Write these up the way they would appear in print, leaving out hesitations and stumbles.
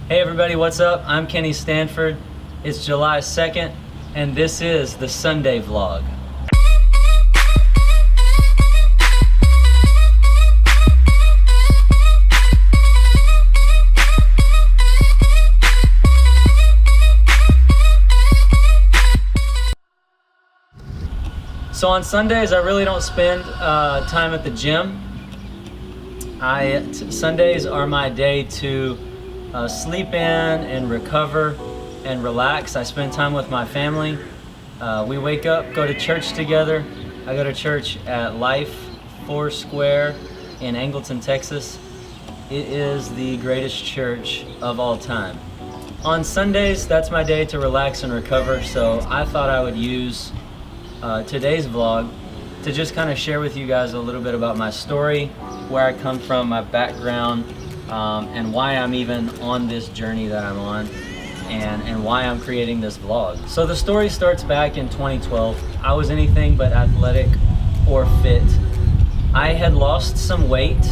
Hey everybody, what's up? I'm Kenny Stanford. It's July 2nd, and this is the Sunday vlog. So on Sundays, I really don't spend time at the gym. Sundays are my day to sleep in and recover and relax. I spend time with my family. We wake up, go to church together. I go to church at Life Foursquare in Angleton, Texas. It is the greatest church of all time. On Sundays, that's my day to relax and recover, so I thought I would use today's vlog to just kind of share with you guys a little bit about my story, where I come from, my background, and why I'm even on this journey that I'm on, and why I'm creating this vlog. So the story starts back in 2012. I was anything but athletic or fit. I had lost some weight.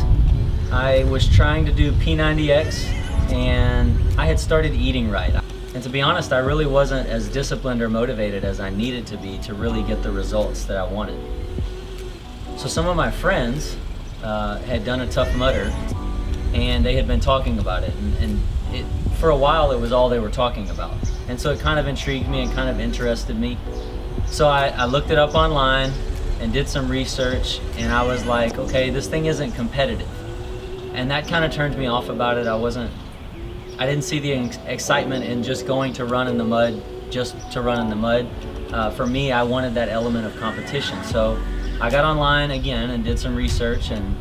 I was trying to do P90X, and I had started eating right. And to be honest, I really wasn't as disciplined or motivated as I needed to be to really get the results that I wanted. So some of my friends had done a Tough Mudder, and they had been talking about it, and for a while it was all they were talking about. And so it kind of intrigued me and kind of interested me. So I looked it up online and did some research, and I was like, okay, this thing isn't competitive. And that kind of turned me off about it. I didn't see the excitement in just going to run in the mud, just to run in the mud. For me, I wanted that element of competition. So I got online again and did some research, and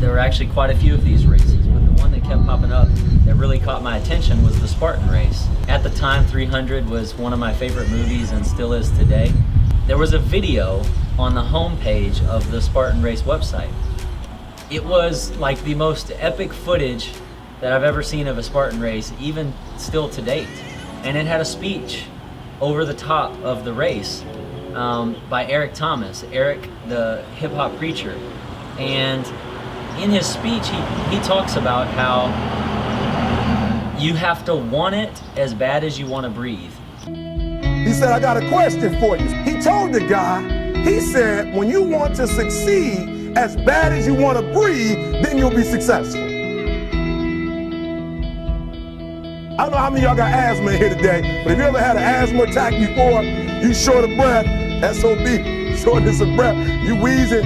there were actually quite a few of these races, but the one that kept popping up that really caught my attention was the Spartan race. At the time, 300 was one of my favorite movies and still is today. There was a video on the homepage of the Spartan race website. It was like the most epic footage that I've ever seen of a Spartan race, even still to date. And it had a speech over the top of the race by Eric Thomas, Eric the hip hop preacher. And in his speech, he talks about how you have to want it as bad as you want to breathe. He said, I got a question for you. He told the guy, he said, when you want to succeed as bad as you want to breathe, then you'll be successful. I don't know how many of y'all got asthma in here today, but if you ever had an asthma attack before, you short of breath, SOB, shortness of breath, you wheezing.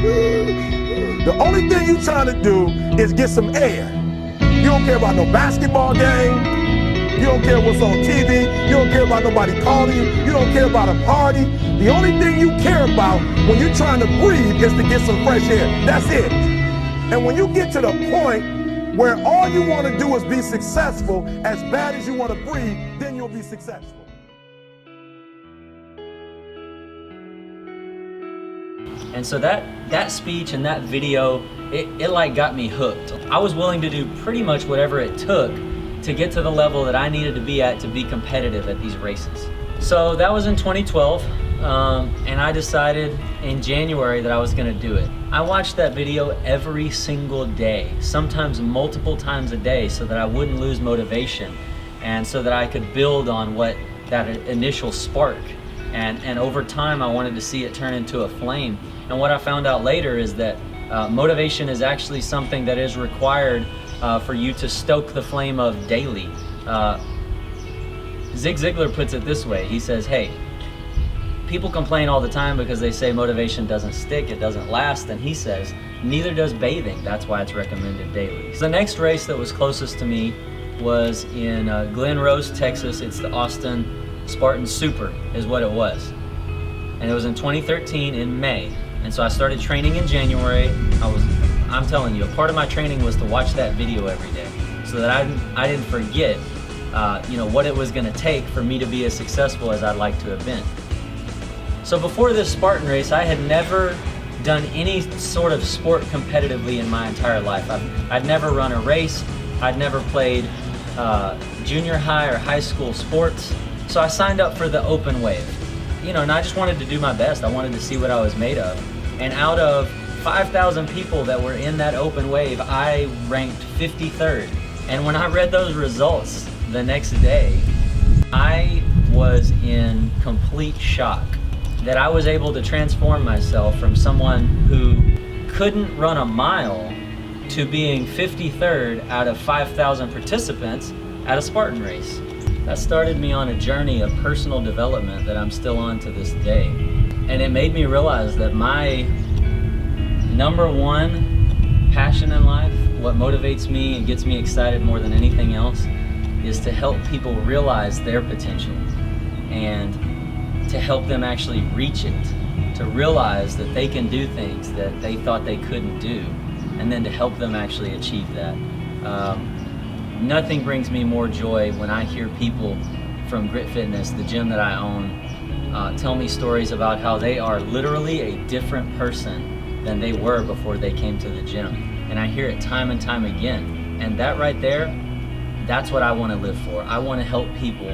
The only thing you trying to do is get some air. You don't care about no basketball game. You don't care what's on TV. You don't care about nobody calling you. You don't care about a party. The only thing you care about when you're trying to breathe is to get some fresh air. That's it. And when you get to the point where all you want to do is be successful as bad as you want to breathe, then you'll be successful. And so that speech and that video, it like got me hooked. I was willing to do pretty much whatever it took to get to the level that I needed to be at to be competitive at these races. So that was in 2012, and I decided in January that I was gonna do it. I watched that video every single day, sometimes multiple times a day, so that I wouldn't lose motivation and so that I could build on what that initial spark. And over time, I wanted to see it turn into a flame. And what I found out later is that motivation is actually something that is required for you to stoke the flame of daily. Zig Ziglar puts it this way. He says, hey, people complain all the time because they say motivation doesn't stick, it doesn't last, and he says, neither does bathing. That's why it's recommended daily. So the next race that was closest to me was in Glen Rose, Texas. It's the Austin Spartan Super is what it was. And it was in 2013 in May. And so I started training in January. I'm telling you, a part of my training was to watch that video every day so that I didn't forget what it was gonna take for me to be as successful as I'd like to have been. So before this Spartan race, I had never done any sort of sport competitively in my entire life. I'd never run a race. I'd never played junior high or high school sports. So I signed up for the open wave. And I just wanted to do my best. I wanted to see what I was made of. And out of 5,000 people that were in that open wave, I ranked 53rd. And when I read those results the next day, I was in complete shock that I was able to transform myself from someone who couldn't run a mile to being 53rd out of 5,000 participants at a Spartan race. That started me on a journey of personal development that I'm still on to this day. And it made me realize that my number one passion in life, what motivates me and gets me excited more than anything else, is to help people realize their potential and to help them actually reach it, to realize that they can do things that they thought they couldn't do, and then to help them actually achieve that. Nothing brings me more joy when I hear people from Grit Fitness, the gym that I own, tell me stories about how they are literally a different person than they were before they came to the gym. And I hear it time and time again. And that right there, that's what I want to live for. I want to help people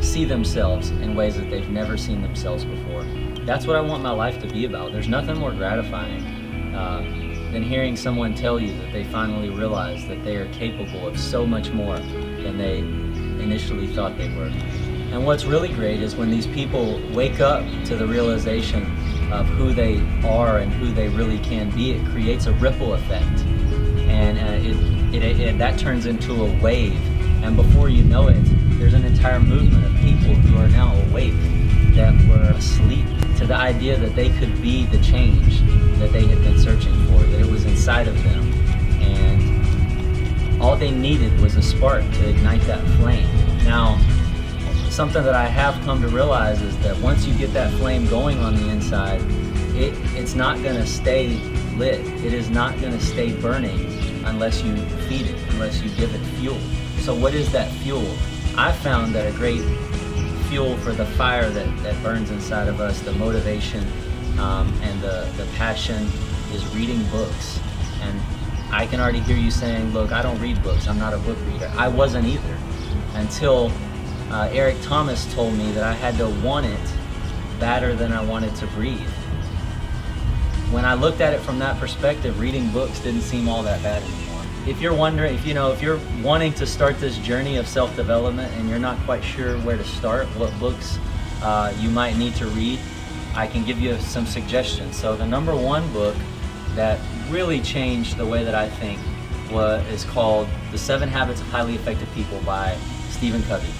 see themselves in ways that they've never seen themselves before. That's what I want my life to be about. There's nothing more gratifying than hearing someone tell you that they finally realized that they are capable of so much more than they initially thought they were. And what's really great is when these people wake up to the realization of who they are and who they really can be, it creates a ripple effect. And that turns into a wave. And before you know it, there's an entire movement of people who are now awake that were asleep to the idea that they could be the change that they had been searching for, that it was inside of them. And all they needed was a spark to ignite that flame. Now, something that I have come to realize is that once you get that flame going on the inside, it's not going to stay lit. It is not going to stay burning unless you feed it, unless you give it fuel. So what is that fuel? I found that a great fuel for the fire that burns inside of us, the motivation and the passion, is reading books. And I can already hear you saying, look, I don't read books. I'm not a book reader. I wasn't either until Eric Thomas told me that I had to want it badder than I wanted to breathe. When I looked at it from that perspective, reading books didn't seem all that bad anymore. If you're wondering, if you're wanting to start this journey of self-development and you're not quite sure where to start, what books you might need to read, I can give you some suggestions. So the number one book that really changed the way that I think is called The 7 Habits of Highly Effective People by Stephen Covey.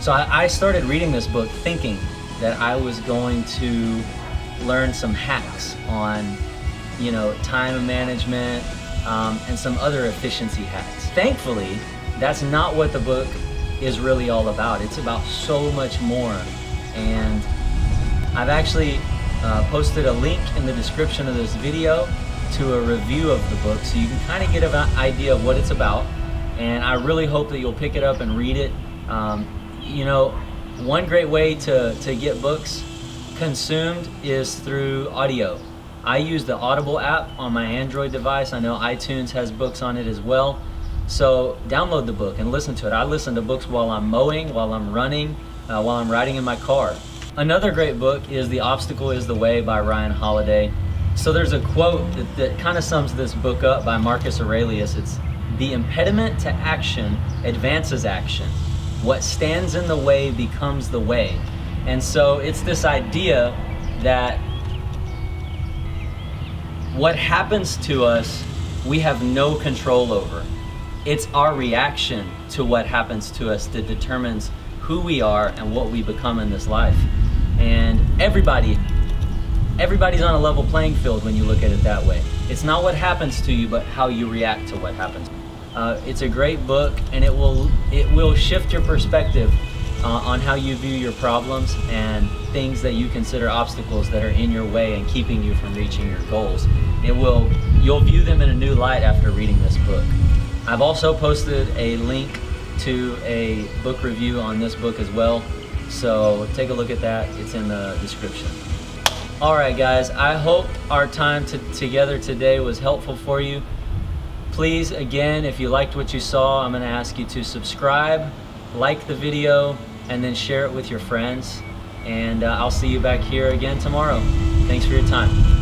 So I started reading this book thinking that I was going to learn some hacks on, time management and some other efficiency hacks. Thankfully, that's not what the book is really all about. It's about so much more. And I've actually posted a link in the description of this video to a review of the book so you can kind of get an idea of what it's about. And I really hope that you'll pick it up and read it. One great way to get books consumed is through audio. I use the Audible app on my Android device. I know iTunes has books on it as well. So download the book and listen to it. I listen to books while I'm mowing, while I'm running, while I'm riding in my car. Another great book is The Obstacle is the Way by Ryan Holiday. So there's a quote that kind of sums this book up by Marcus Aurelius. It's, "The impediment to action advances action. What stands in the way becomes the way." And so it's this idea that what happens to us, we have no control over. It's our reaction to what happens to us that determines who we are and what we become in this life. And everybody's on a level playing field when you look at it that way. It's not what happens to you, but how you react to what happens. It's a great book, and it will shift your perspective on how you view your problems and things that you consider obstacles that are in your way and keeping you from reaching your goals. You'll view them in a new light after reading this book. I've also posted a link to a book review on this book as well, so take a look at that. It's in the description. All right, guys, I hope our time together today was helpful for you. Please, again, if you liked what you saw, I'm going to ask you to subscribe, like the video, and then share it with your friends. And I'll see you back here again tomorrow. Thanks for your time.